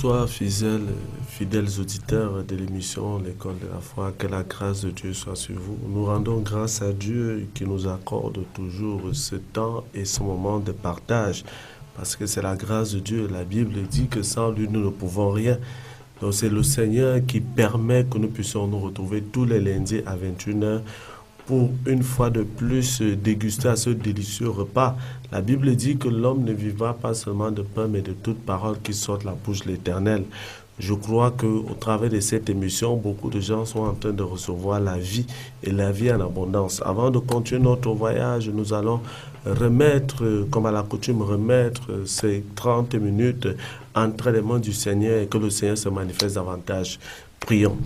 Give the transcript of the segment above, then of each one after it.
Bonsoir, fidèles auditeurs de l'émission L'école de la foi. Que la grâce de Dieu soit sur vous. Nous rendons grâce à Dieu qui nous accorde toujours ce temps et ce moment de partage. Parce que c'est la grâce de Dieu. La Bible dit que sans lui, nous ne pouvons rien. Donc c'est le Seigneur qui permet que nous puissions nous retrouver tous les lundis à 21h pour une fois de plus déguster à ce délicieux repas. La Bible dit que l'homme ne vivra pas seulement de pain, mais de toute parole qui sort de la bouche de l'Éternel. Je crois qu'au travers de cette émission, beaucoup de gens sont en train de recevoir la vie et la vie en abondance. Avant de continuer notre voyage, nous allons remettre, comme à la coutume, remettre ces 30 minutes entre les mains du Seigneur et que le Seigneur se manifeste davantage. Prions.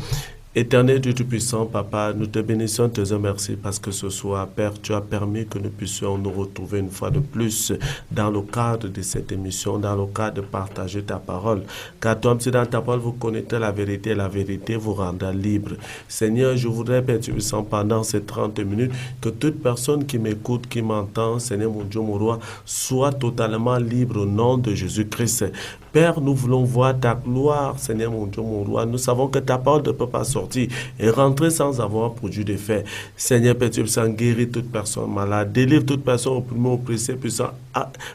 Éternel Dieu Tout-Puissant, Papa, nous te bénissons, te remercions parce que ce soir, Père, tu as permis que nous puissions nous retrouver une fois de plus dans le cadre de cette émission, dans le cadre de partager ta parole. Car toi, si dans ta parole, vous connaissez la vérité et la vérité vous rendra libre. Seigneur, je voudrais, Père Tout-Puissant, pendant ces 30 minutes, que toute personne qui m'écoute, qui m'entend, Seigneur mon Dieu, mon roi, soit totalement libre au nom de Jésus-Christ. Père, nous voulons voir ta gloire, Seigneur mon Dieu, mon roi. Nous savons que ta parole ne peut pas sortir et rentrer sans avoir produit d'effet. Seigneur, Père Dieu puissant, guéris toute personne malade, délivre toute personne opprimée, oppressée, puissant,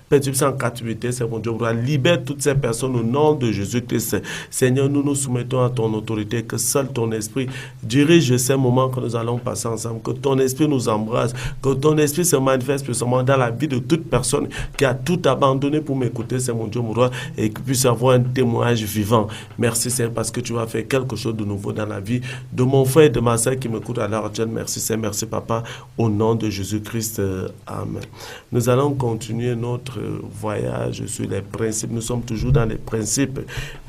Père Dieu puissant, en captivité, Seigneur mon Dieu, mon roi. Libère toutes ces personnes au nom de Jésus-Christ. Seigneur, nous nous soumettons à ton autorité, que seul ton esprit dirige ces moments que nous allons passer ensemble, que ton esprit nous embrasse, que ton esprit se manifeste puissamment dans la vie de toute personne qui a tout abandonné pour m'écouter, Seigneur mon Dieu, mon roi, et puisse avoir un témoignage vivant. Merci Seigneur parce que tu vas faire quelque chose de nouveau dans la vie de mon frère et de ma soeur qui m'écoutent à l'heure actuelle. Merci Seigneur, merci Papa, au nom de Jésus-Christ. Amen. Nous allons continuer notre voyage sur les principes. Nous sommes toujours dans les principes.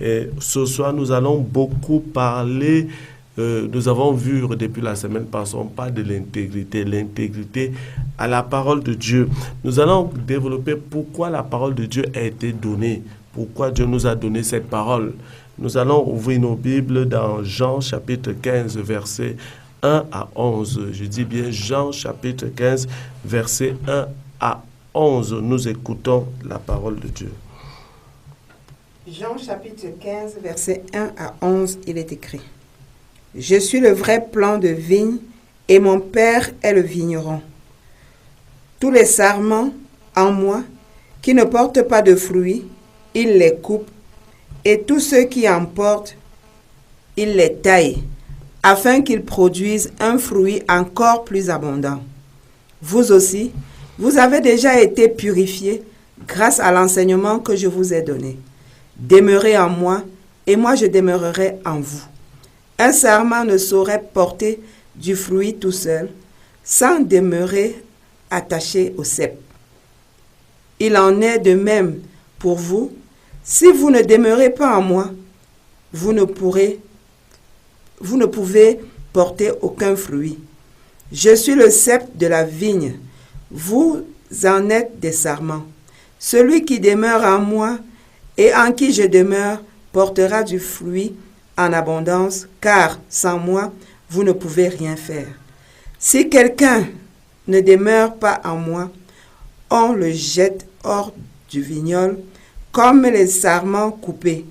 Et ce soir, nous allons beaucoup parler. Nous avons vu depuis la semaine passée, on parle de l'intégrité à la parole de Dieu. Nous allons développer pourquoi la parole de Dieu a été donnée. Pourquoi Dieu nous a donné cette parole? Nous allons ouvrir nos Bibles dans Jean chapitre 15, versets 1 à 11. Je dis bien Jean chapitre 15, versets 1 à 11. Nous écoutons la parole de Dieu. Jean chapitre 15, versets 1 à 11, il est écrit: Je suis le vrai plant de vigne et mon Père est le vigneron. Tous les sarments en moi qui ne portent pas de fruits, il les coupe, et tous ceux qui en portent, il les taille, afin qu'ils produisent un fruit encore plus abondant. Vous aussi, vous avez déjà été purifiés grâce à l'enseignement que je vous ai donné. Demeurez en moi, et moi je demeurerai en vous. Un sarment ne saurait porter du fruit tout seul, sans demeurer attaché au cep. Il en est de même pour vous. Si vous ne demeurez pas en moi, vous ne pouvez porter aucun fruit. Je suis le cep de la vigne, vous en êtes des sarments. Celui qui demeure en moi et en qui je demeure portera du fruit en abondance, car sans moi, vous ne pouvez rien faire. Si quelqu'un ne demeure pas en moi, on le jette hors du vignol, comme les sarments coupés.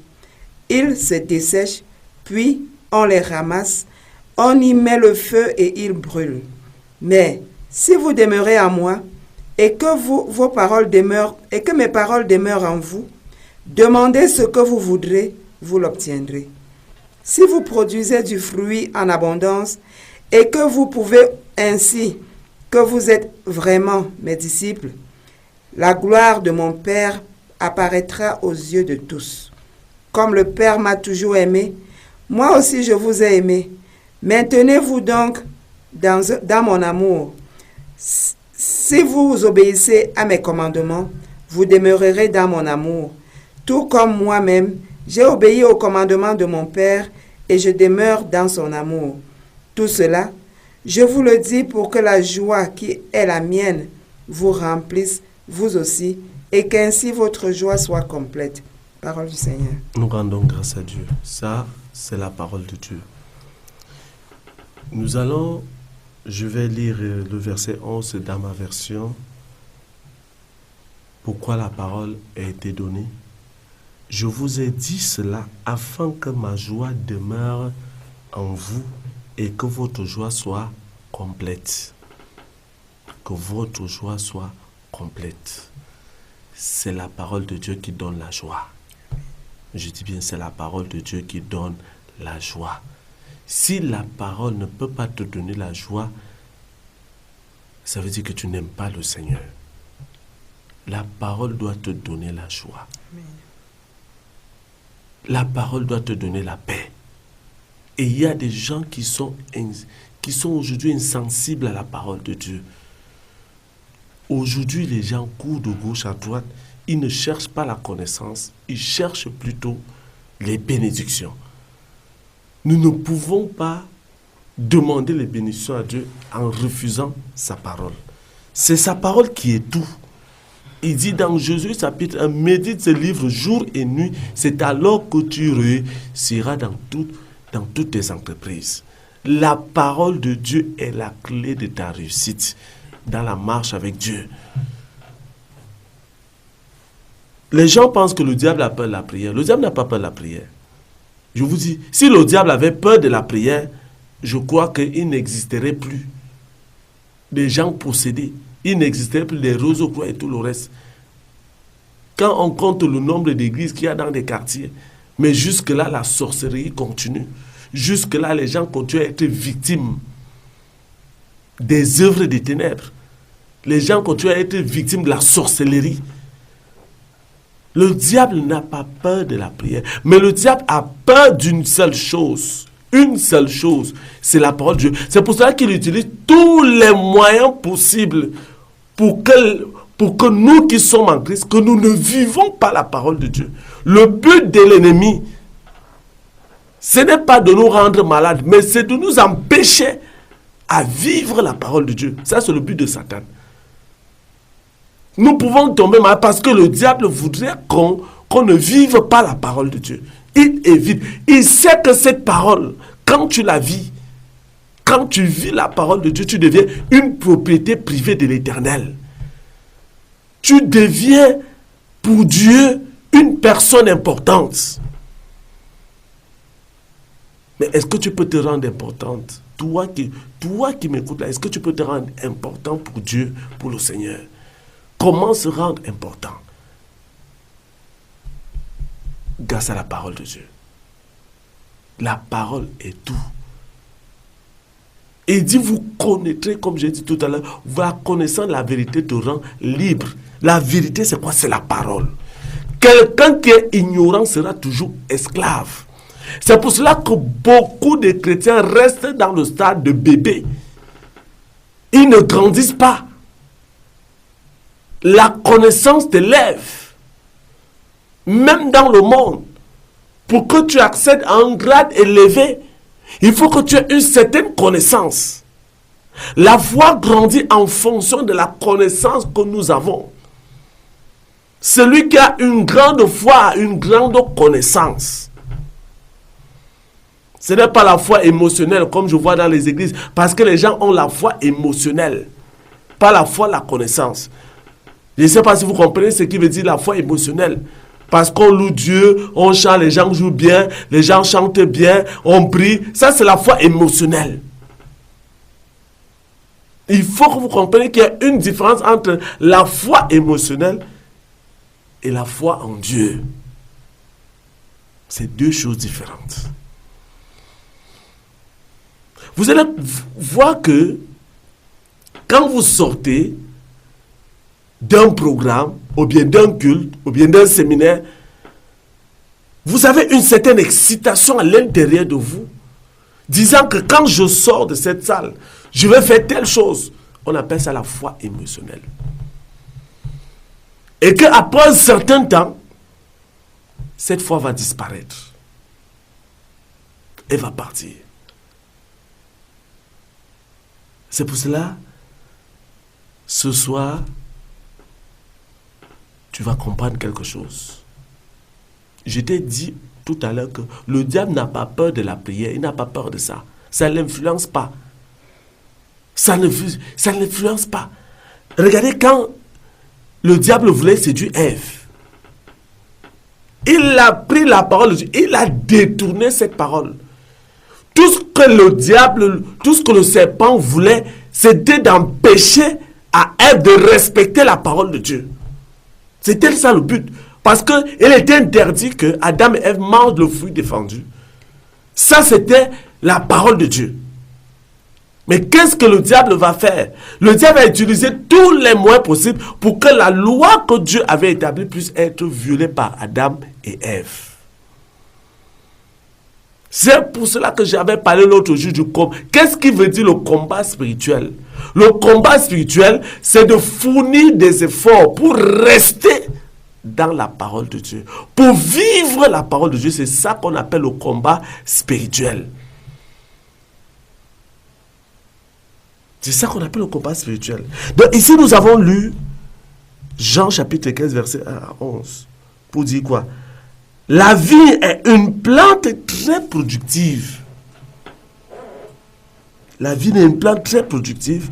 Ils se dessèchent, puis on les ramasse, on y met le feu et ils brûlent. Mais si vous demeurez en moi, et que vos paroles demeurent, et que mes paroles demeurent en vous, demandez ce que vous voudrez, vous l'obtiendrez. Si vous produisez du fruit en abondance, et que vous pouvez ainsi, que vous êtes vraiment mes disciples, la gloire de mon Père apparaîtra aux yeux de tous. Comme le Père m'a toujours aimé, moi aussi je vous ai aimé. Maintenez-vous donc dans mon amour. Si vous obéissez à mes commandements, vous demeurerez dans mon amour. Tout comme moi-même, j'ai obéi aux commandements de mon Père et je demeure dans son amour. Tout cela, je vous le dis pour que la joie qui est la mienne vous remplisse, vous aussi, et qu'ainsi votre joie soit complète. Parole du Seigneur. Nous rendons grâce à Dieu. Ça, c'est la parole de Dieu. Je vais lire le verset 11 dans ma version. Pourquoi la parole a été donnée? Je vous ai dit cela afin que ma joie demeure en vous et que votre joie soit complète. Que votre joie soit complète. C'est la parole de Dieu qui donne la joie. Je dis bien, c'est la parole de Dieu qui donne la joie. Si la parole ne peut pas te donner la joie, ça veut dire que tu n'aimes pas le Seigneur. La parole doit te donner la joie. Amen. La parole doit te donner la paix. Et il y a des gens qui sont aujourd'hui insensibles à la parole de Dieu. Aujourd'hui, les gens courent de gauche à droite. Ils ne cherchent pas la connaissance. Ils cherchent plutôt les bénédictions. Nous ne pouvons pas demander les bénédictions à Dieu en refusant sa parole. C'est sa parole qui est tout. Il dit dans Jésus chapitre 1, médite ce livre jour et nuit, c'est alors que tu réussiras dans toutes tes entreprises. La parole de Dieu est la clé de ta réussite dans la marche avec Dieu. Les gens pensent que le diable a peur de la prière. Le diable n'a pas peur de la prière. Je vous dis, si le diable avait peur de la prière, je crois qu'il n'existerait plus des gens possédés. Il n'existerait plus des Rosecroix et tout le reste. Quand on compte le nombre d'églises qu'il y a dans des quartiers, mais jusque-là, la sorcellerie continue. Jusque-là, les gens continuent à être victimes des œuvres des ténèbres. Les gens continuent à être victimes de la sorcellerie. Le diable n'a pas peur de la prière, mais le diable a peur d'une seule chose. Une seule chose, c'est la parole de Dieu. C'est pour cela qu'il utilise tous les moyens possibles pour que nous qui sommes en Christ, que nous ne vivons pas la parole de Dieu. Le but de l'ennemi, ce n'est pas de nous rendre malades, mais c'est de nous empêcher à vivre la parole de Dieu. Ça, c'est le but de Satan. Nous pouvons tomber malades parce que le diable voudrait qu'on ne vive pas la parole de Dieu. Il évite. Il sait que cette parole, quand tu la vis, quand tu vis la parole de Dieu, tu deviens une propriété privée de l'Éternel. Tu deviens pour Dieu une personne importante. Mais est-ce que tu peux te rendre importante? Toi qui m'écoutes là, est-ce que tu peux te rendre important pour Dieu, pour le Seigneur? Comment se rendre important? Grâce à la parole de Dieu. La parole est tout. Et il dit, vous connaîtrez, comme j'ai dit tout à l'heure, la connaissance de la vérité te rend libre. La vérité, c'est quoi? C'est la parole. Quelqu'un qui est ignorant sera toujours esclave. C'est pour cela que beaucoup de chrétiens restent dans le stade de bébé. Ils ne grandissent pas. La connaissance t'élève. Même dans le monde, pour que tu accèdes à un grade élevé, il faut que tu aies une certaine connaissance. La foi grandit en fonction de la connaissance que nous avons. Celui qui a une grande foi a une grande connaissance. Ce n'est pas la foi émotionnelle comme je vois dans les églises, parce que les gens ont la foi émotionnelle, pas la foi, la connaissance. Je ne sais pas si vous comprenez ce qui veut dire la foi émotionnelle. Parce qu'on loue Dieu, on chante, les gens jouent bien, les gens chantent bien, on prie. Ça, c'est la foi émotionnelle. Il faut que vous compreniez qu'il y a une différence entre la foi émotionnelle et la foi en Dieu. C'est deux choses différentes. Vous allez voir que quand vous sortez d'un programme, ou bien d'un culte, ou bien d'un séminaire, vous avez une certaine excitation à l'intérieur de vous, disant que quand je sors de cette salle, je vais faire telle chose. On appelle ça la foi émotionnelle. Et qu'après un certain temps, cette foi va disparaître. Elle va partir. C'est pour cela, ce soir, tu vas comprendre quelque chose. Je t'ai dit tout à l'heure que le diable n'a pas peur de la prière, il n'a pas peur de ça. Ça ne l'influence pas. Ça ne l'influence pas. Regardez quand le diable voulait séduire Ève. Il a pris la parole de Dieu, il a détourné cette parole. Tout ce que le diable, tout ce que le serpent voulait, c'était d'empêcher à Ève de respecter la parole de Dieu. C'était ça le but. Parce qu'il était interdit que Adam et Ève mangent le fruit défendu. Ça, c'était la parole de Dieu. Mais qu'est-ce que le diable va faire? Le diable va utiliser tous les moyens possibles pour que la loi que Dieu avait établie puisse être violée par Adam et Ève. C'est pour cela que j'avais parlé l'autre jour du combat. Qu'est-ce qui veut dire le combat spirituel? Le combat spirituel, c'est de fournir des efforts pour rester dans la parole de Dieu. Pour vivre la parole de Dieu, c'est ça qu'on appelle le combat spirituel. C'est ça qu'on appelle le combat spirituel. Donc ici, nous avons lu Jean chapitre 15, verset 1 à 11. Pour dire quoi? La vie est une plante très productive. La vie est une plante très productive.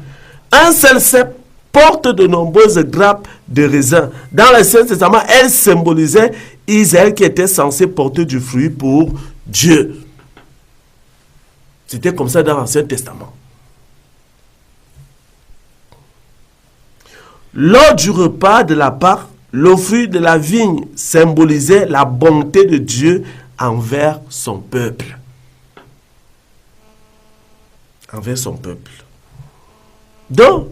Un seul cep porte de nombreuses grappes de raisin. Dans l'Ancien Testament, elle symbolisait Israël qui était censé porter du fruit pour Dieu. C'était comme ça dans l'Ancien Testament. Lors du repas de la Pâque, le fruit de la vigne symbolisait la bonté de Dieu envers son peuple. Envers son peuple. Donc,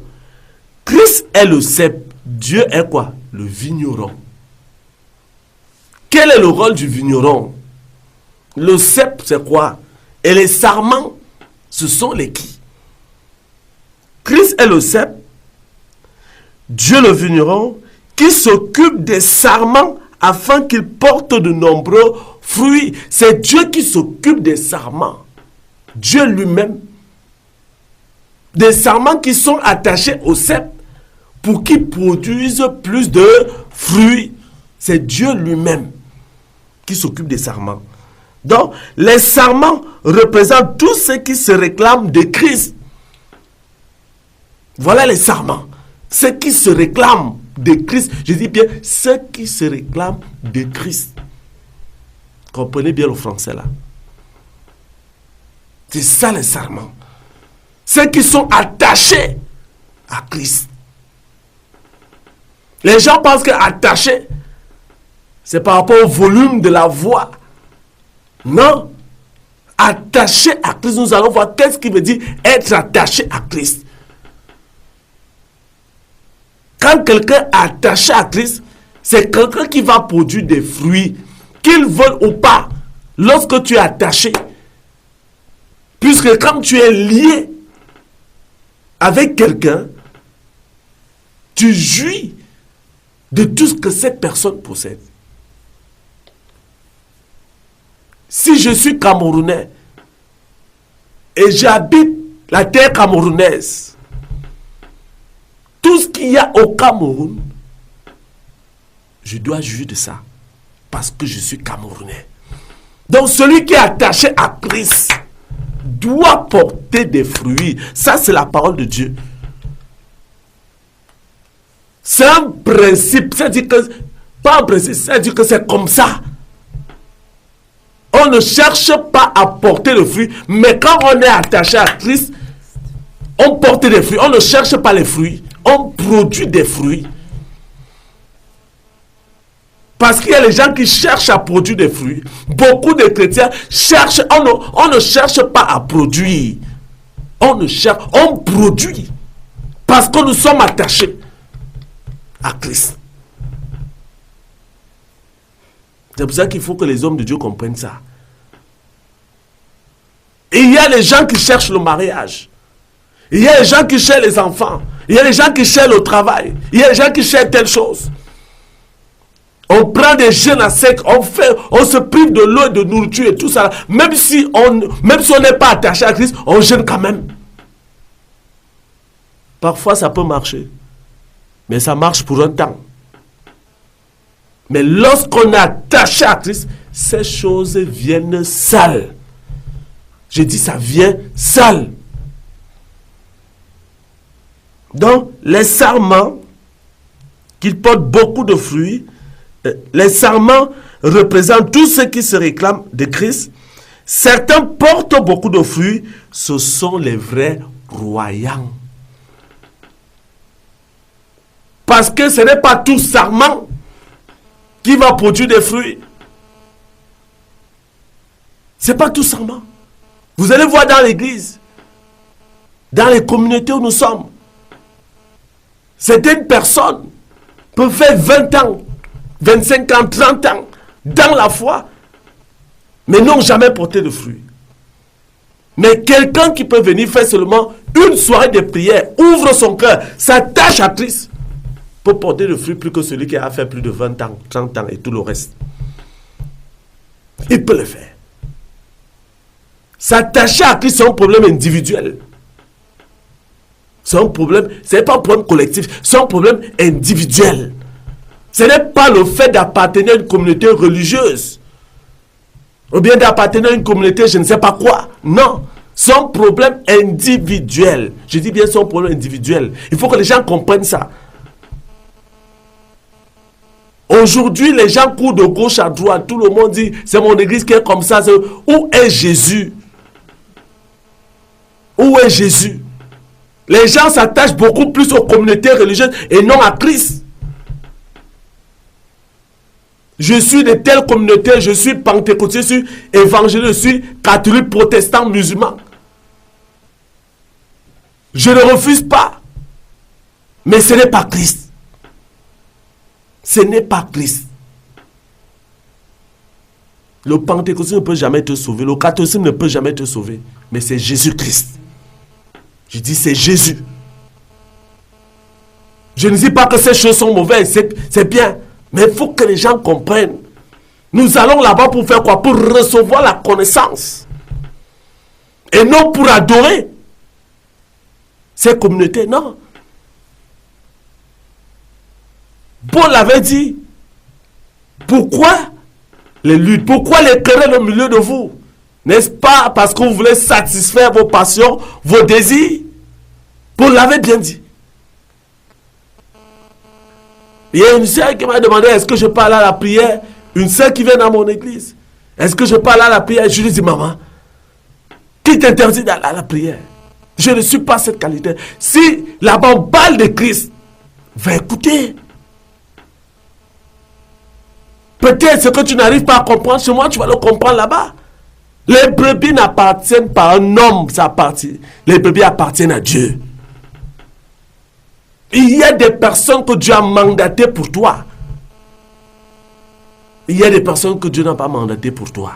Christ est le cep. Dieu est quoi? Le vigneron. Quel est le rôle du vigneron? Le cep, c'est quoi? Et les sarments, ce sont les qui? Christ est le cep. Dieu le vigneron qui s'occupe des sarments afin qu'ils portent de nombreux fruits. C'est Dieu qui s'occupe des sarments. Dieu lui-même. Des sarments qui sont attachés au cep pour qu'ils produisent plus de fruits. C'est Dieu lui-même qui s'occupe des sarments. Donc, les sarments représentent tous ceux qui se réclament de Christ. Voilà les sarments. Ceux qui se réclament de Christ. Je dis bien, ceux qui se réclament de Christ. Comprenez bien le français là. C'est ça les sarments. Ceux qui sont attachés à Christ. Les gens pensent que attaché, c'est par rapport au volume de la voix. Non. Attaché à Christ, nous allons voir qu'est-ce qui veut dire être attaché à Christ. Quand quelqu'un est attaché à Christ, c'est quelqu'un qui va produire des fruits, qu'il veuille ou pas, lorsque tu es attaché. Puisque quand tu es lié avec quelqu'un, tu jouis de tout ce que cette personne possède. Si je suis Camerounais et j'habite la terre camerounaise, tout ce qu'il y a au Cameroun, je dois jouir de ça parce que je suis Camerounais. Donc celui qui est attaché à Christ doit porter des fruits. Ça, c'est la parole de Dieu. C'est un principe. C'est-à-dire que, pas un principe, c'est-à-dire que c'est comme ça. On ne cherche pas à porter le fruit, mais quand on est attaché à Christ, on porte des fruits. On ne cherche pas les fruits. On produit des fruits. Parce qu'il y a les gens qui cherchent à produire des fruits. Beaucoup de chrétiens cherchent, on ne cherche pas à produire. On produit. Parce que nous sommes attachés à Christ. C'est pour ça qu'il faut que les hommes de Dieu comprennent ça. Et il y a les gens qui cherchent le mariage. Il y a les gens qui cherchent les enfants. Il y a les gens qui cherchent le travail. Il y a les gens qui cherchent telle chose. On prend des jeûnes à sec, on se prive de l'eau et de nourriture et tout ça. Même si on n'est pas attaché à Christ, on jeûne quand même. Parfois ça peut marcher. Mais ça marche pour un temps. Mais lorsqu'on est attaché à Christ, ces choses viennent sales. Je dis ça vient sale. Donc, les sarments, qu'ils portent beaucoup de fruits, les sarments représentent tous ceux qui se réclament de Christ. Certains portent beaucoup de fruits. Ce sont les vrais croyants. Parce que ce n'est pas tout sarment qui va produire des fruits. Ce n'est pas tout sarment. Vous allez voir dans l'église, dans les communautés où nous sommes, certaines personnes peuvent faire 20 ans, 25 ans, 30 ans dans la foi, mais n'ont jamais porté de fruits. Mais quelqu'un qui peut venir faire seulement une soirée de prière, ouvre son cœur, s'attache à Christ, peut porter de fruits plus que celui qui a fait plus de 20 ans, 30 ans et tout le reste. Il peut le faire. S'attacher à Christ, c'est un problème individuel. C'est un problème, ce n'est pas un problème collectif, c'est un problème individuel. Ce n'est pas le fait d'appartenir à une communauté religieuse, ou bien d'appartenir à une communauté je ne sais pas quoi. Non, c'est un problème individuel. Je dis bien c'est un problème individuel. Il faut que les gens comprennent ça. Aujourd'hui, les gens courent de gauche à droite. Tout le monde dit, c'est mon église qui est comme ça. Où est Jésus? Où est Jésus? Les gens s'attachent beaucoup plus aux communautés religieuses et non à Christ. Je suis de telle communauté, je suis pentecôtiste, je suis évangéliste, je suis catholique, protestant, musulman. Je ne refuse pas. Mais ce n'est pas Christ. Ce n'est pas Christ. Le pentecôtisme ne peut jamais te sauver. Le catholicisme ne peut jamais te sauver. Mais c'est Jésus-Christ. Je dis c'est Jésus. Je ne dis pas que ces choses sont mauvaises. C'est bien. Mais il faut que les gens comprennent. Nous allons là-bas pour faire quoi? Pour recevoir la connaissance. Et non pour adorer ces communautés. Non. Paul avait dit, pourquoi les luttes, pourquoi les querelles au milieu de vous? N'est-ce pas parce que vous voulez satisfaire vos passions, vos désirs? Paul l'avait bien dit. Il y a une sœur qui m'a demandé, est-ce que je peux aller à la prière? Une sœur qui vient dans mon église. Est-ce que je peux aller à la prière? Je lui dis, maman, qui t'interdit d'aller à la prière? Je ne suis pas cette qualité. Si là-bas on parle de Christ, va écouter. Peut-être ce que tu n'arrives pas à comprendre chez moi, tu vas le comprendre là-bas. Les brebis n'appartiennent pas à un homme, les brebis appartiennent à Dieu. Il y a des personnes que Dieu a mandatées pour toi. Il y a des personnes que Dieu n'a pas mandatées pour toi.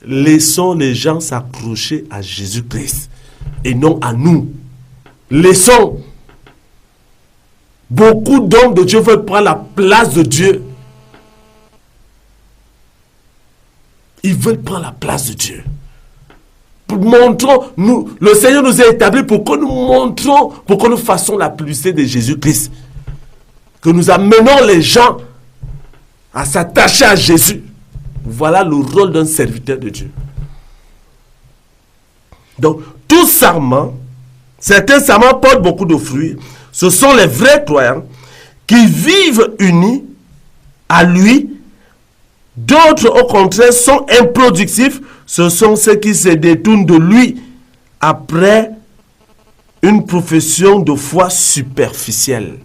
Laissons les gens s'accrocher à Jésus-Christ et non à nous. Laissons. Beaucoup d'hommes de Dieu veulent prendre la place de Dieu. Ils veulent prendre la place de Dieu. Montrons, le Seigneur nous a établis pour que nous montrons, pour que nous fassions la publicité de Jésus-Christ. Que nous amenons les gens à s'attacher à Jésus. Voilà le rôle d'un serviteur de Dieu. Donc, tout sarment, certains sarments portent beaucoup de fruits. Ce sont les vrais croyants qui vivent unis à lui. D'autres, au contraire, sont improductifs. Ce sont ceux qui se détournent de lui après une profession de foi superficielle.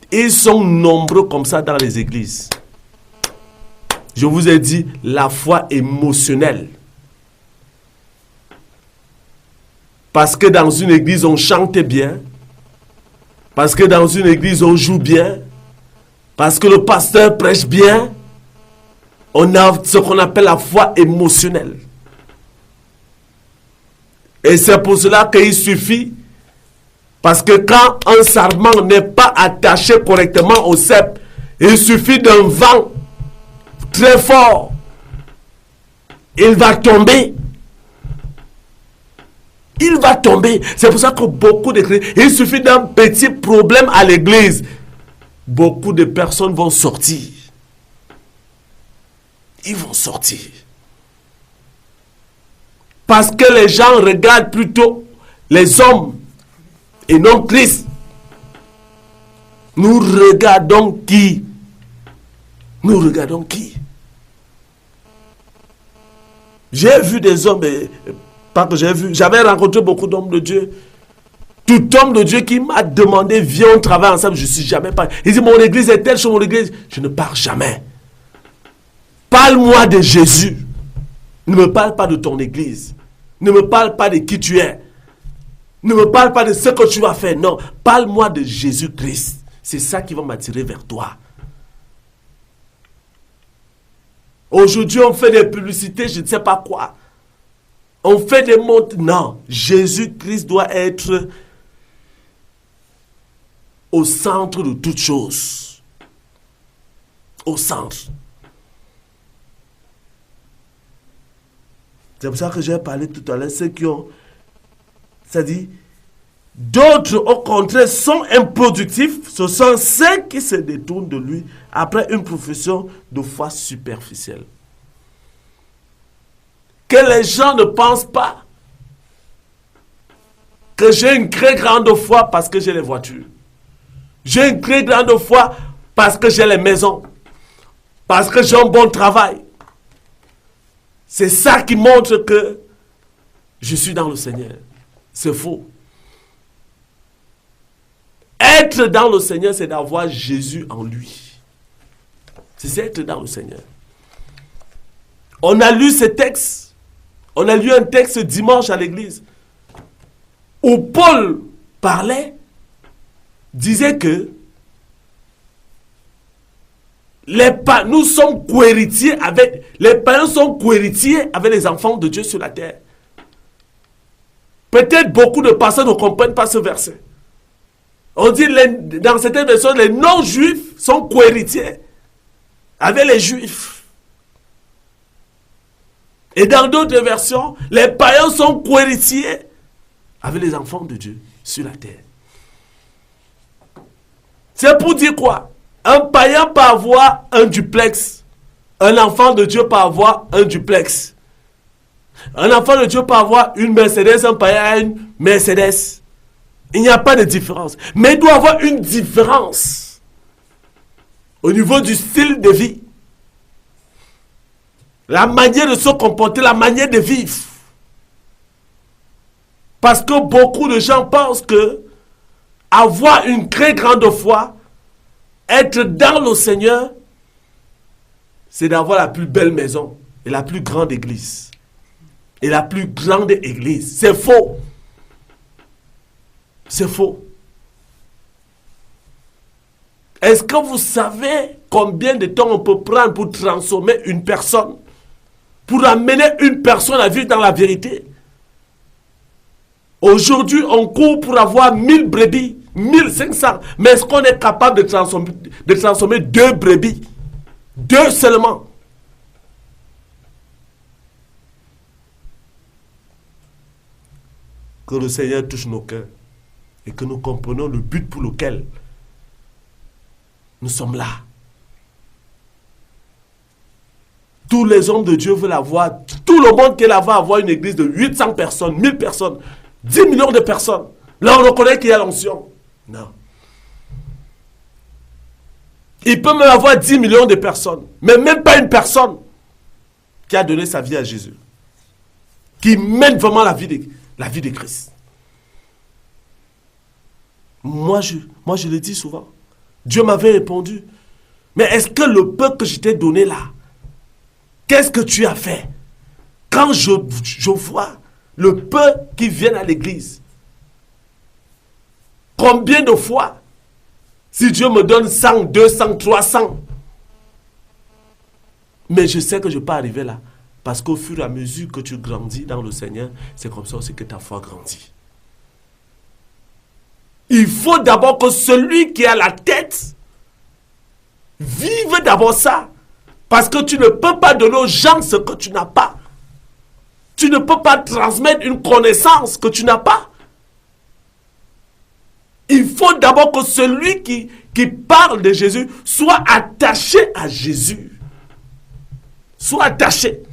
Ils sont nombreux comme ça dans les églises. Je vous ai dit, la foi émotionnelle. Parce que dans une église, on chante bien. Parce que dans une église, on joue bien. Parce que le pasteur prêche bien. On a ce qu'on appelle la foi émotionnelle. Et c'est pour cela qu'il suffit. Parce que quand un sarment n'est pas attaché correctement au cep, il suffit d'un vent très fort. Il va tomber. Il va tomber. C'est pour ça que beaucoup de chrétiens, il suffit d'un petit problème à l'église. Beaucoup de personnes vont sortir. Ils vont sortir. Parce que les gens regardent plutôt les hommes et non Christ. Nous regardons qui? Nous regardons qui? J'ai vu des hommes, pas que j'ai vu, j'avais rencontré beaucoup d'hommes de Dieu. Tout homme de Dieu qui m'a demandé, viens, on travaille ensemble, je ne suis jamais parlé. Il dit, mon église est telle chose, mon église. Je ne pars jamais. Parle-moi de Jésus. Ne me parle pas de ton église. Ne me parle pas de qui tu es. Ne me parle pas de ce que tu vas faire. Non, parle-moi de Jésus-Christ. C'est ça qui va m'attirer vers toi. Aujourd'hui, on fait des publicités, je ne sais pas quoi. On fait des montres. Non, Jésus-Christ doit être au centre de toutes choses. Au centre. C'est pour ça que j'ai parlé tout à l'heure, ceux qui ont... C'est-à-dire, d'autres, au contraire, sont improductifs. Ce sont ceux qui se détournent de lui après une profession de foi superficielle. Que les gens ne pensent pas que j'ai une très grande foi parce que j'ai les voitures. J'ai une très grande foi parce que j'ai les maisons. Parce que j'ai un bon travail. C'est ça qui montre que je suis dans le Seigneur. C'est faux. Être dans le Seigneur, c'est d'avoir Jésus en lui. C'est être dans le Seigneur. On a lu ce texte. On a lu un texte dimanche à l'église où Paul parlait, disait que nous sommes co-héritiers avec, les païens sont co-héritiers avec les enfants de Dieu sur la terre. Peut-être beaucoup de personnes ne comprennent pas ce verset. On dit dans certaines versions, les non-juifs sont co-héritiers avec les juifs. Et dans d'autres versions, les païens sont co-héritiers avec les enfants de Dieu sur la terre. C'est pour dire quoi? Un païen peut avoir un duplex. Un enfant de Dieu peut avoir un duplex. Un enfant de Dieu peut avoir une Mercedes, un païen a une Mercedes. Il n'y a pas de différence. Mais il doit y avoir une différence au niveau du style de vie. La manière de se comporter, la manière de vivre. Parce que beaucoup de gens pensent que avoir une très grande foi, être dans le Seigneur, c'est d'avoir la plus belle maison et la plus grande église. Et la plus grande église. C'est faux. C'est faux. Est-ce que vous savez combien de temps on peut prendre pour transformer une personne? Pour amener une personne à vivre dans la vérité? Aujourd'hui, on court pour avoir 1000 brebis, 1500. Mais est-ce qu'on est capable de transformer 2 brebis? 2 seulement. Que le Seigneur touche nos cœurs et que nous comprenions le but pour lequel nous sommes là. Tous les hommes de Dieu veulent avoir, tout le monde qui est là va avoir une église de 800 personnes, 1000 personnes, 10 millions de personnes. Là, on reconnaît qu'il y a l'onction. Non. Il peut même avoir 10 millions de personnes, mais même pas une personne qui a donné sa vie à Jésus. Qui mène vraiment la vie de Christ. Moi, je le dis souvent. Dieu m'avait répondu. Mais est-ce que le peuple que je t'ai donné là, qu'est-ce que tu as fait? Quand je vois le peuple qui vient à l'église, combien de fois, si Dieu me donne 100, 200, 300, mais je sais que je ne peux pas arriver là. Parce qu'au fur et à mesure que tu grandis dans le Seigneur, c'est comme ça aussi que ta foi grandit. Il faut d'abord que celui qui a la tête vive d'abord ça. Parce que tu ne peux pas donner aux gens ce que tu n'as pas. Tu ne peux pas transmettre une connaissance que tu n'as pas. Il faut d'abord que celui qui parle de Jésus soit attaché à Jésus. Soit attaché.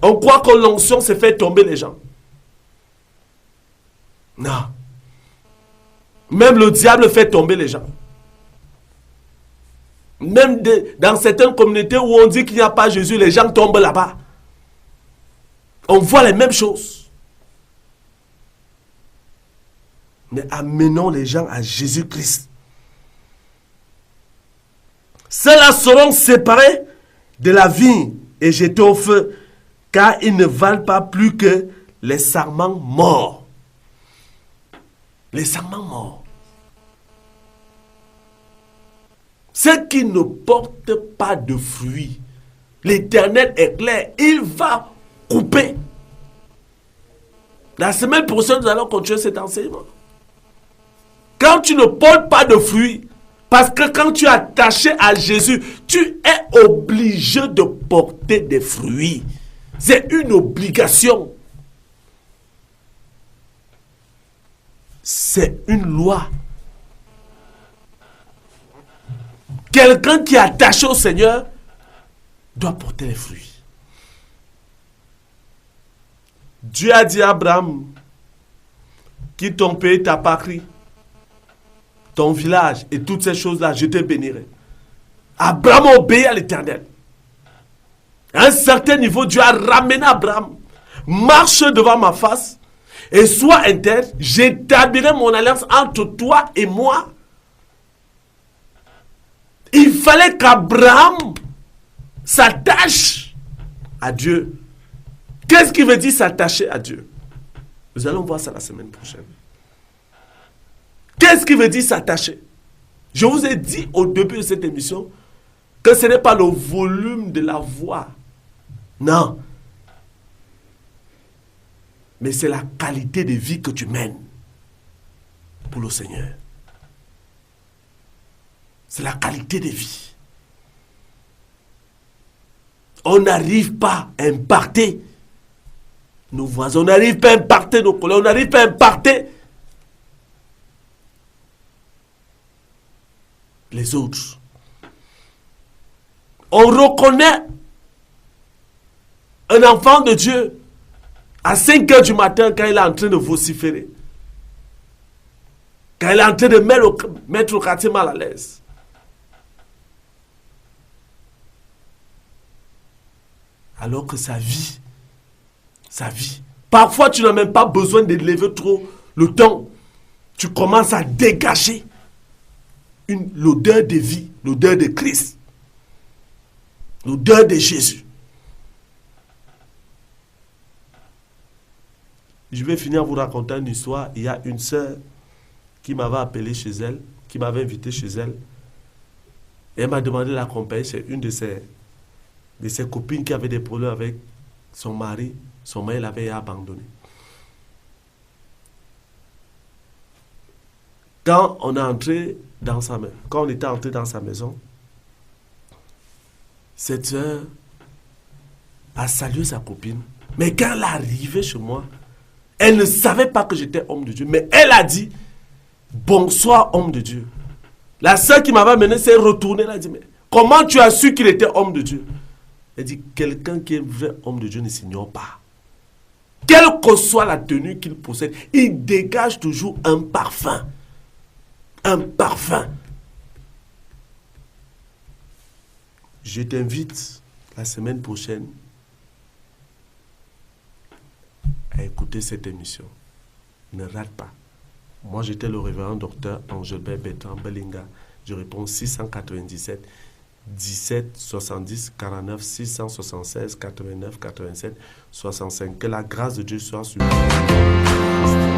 On croit que l'onction, c'est faire tomber les gens. Non. Même le diable fait tomber les gens. Même dans certaines communautés où on dit qu'il n'y a pas Jésus, les gens tombent là-bas. On voit les mêmes choses. Mais amenons les gens à Jésus-Christ. Ceux-là seront séparés de la vigne et jetés au feu, car ils ne valent pas plus que les sarments morts. Les sarments morts. Ceux qui ne portent pas de fruits, l'Éternel est clair, il va couper. La semaine prochaine, nous allons continuer cet enseignement. Quand tu ne portes pas de fruits, parce que quand tu es attaché à Jésus, tu es obligé de porter des fruits. C'est une obligation. C'est une loi. Quelqu'un qui est attaché au Seigneur doit porter les fruits. Dieu a dit à Abraham, quitte ton pays, ta patrie, ton village et toutes ces choses-là, je te bénirai. Abraham obéit à l'Éternel. À un certain niveau, Dieu a ramené Abraham. Marche devant ma face et sois intègre. J'établirai mon alliance entre toi et moi. Il fallait qu'Abraham s'attache à Dieu. Qu'est-ce qui veut dire s'attacher à Dieu? Nous allons voir ça la semaine prochaine. Qu'est-ce qui veut dire s'attacher? Je vous ai dit au début de cette émission que ce n'est pas le volume de la voix. Non. Mais c'est la qualité de vie que tu mènes pour le Seigneur. C'est la qualité de vie. On n'arrive pas à impacter nos voisins, on n'arrive pas à impacter nos collègues, on n'arrive pas à impacter les autres. On reconnaît un enfant de Dieu à 5 heures du matin quand il est en train de vociférer. Quand il est en train de mettre le quartier mal à l'aise. Alors que sa vie, parfois tu n'as même pas besoin de lever trop le temps. Tu commences à dégager l'odeur de vie, l'odeur de Christ, l'odeur de Jésus. Je vais finir vous raconter une histoire. Il y a une sœur qui m'avait appelé chez elle, qui m'avait invité chez elle. Et elle m'a demandé de l'accompagner. C'est une de ses copines qui avait des problèmes avec son mari. Son mari l'avait abandonné. Quand on était entré dans sa maison, cette sœur a salué sa copine. Mais quand elle est arrivée chez moi, elle ne savait pas que j'étais homme de Dieu. Mais elle a dit, bonsoir homme de Dieu. La sœur qui m'avait amené s'est retournée. Elle a dit, mais comment tu as su qu'il était homme de Dieu? Elle dit, quelqu'un qui est vrai homme de Dieu ne s'ignore pas. Quelle que soit la tenue qu'il possède, il dégage toujours un parfum. Un parfum. Je t'invite la semaine prochaine à écouter cette émission. Ne rate pas. Moi, j'étais le révérend docteur Angelbert Bertrand Bellinga. Je réponds 697 17 70 49 676 89 87 65. Que la grâce de Dieu soit sur vous.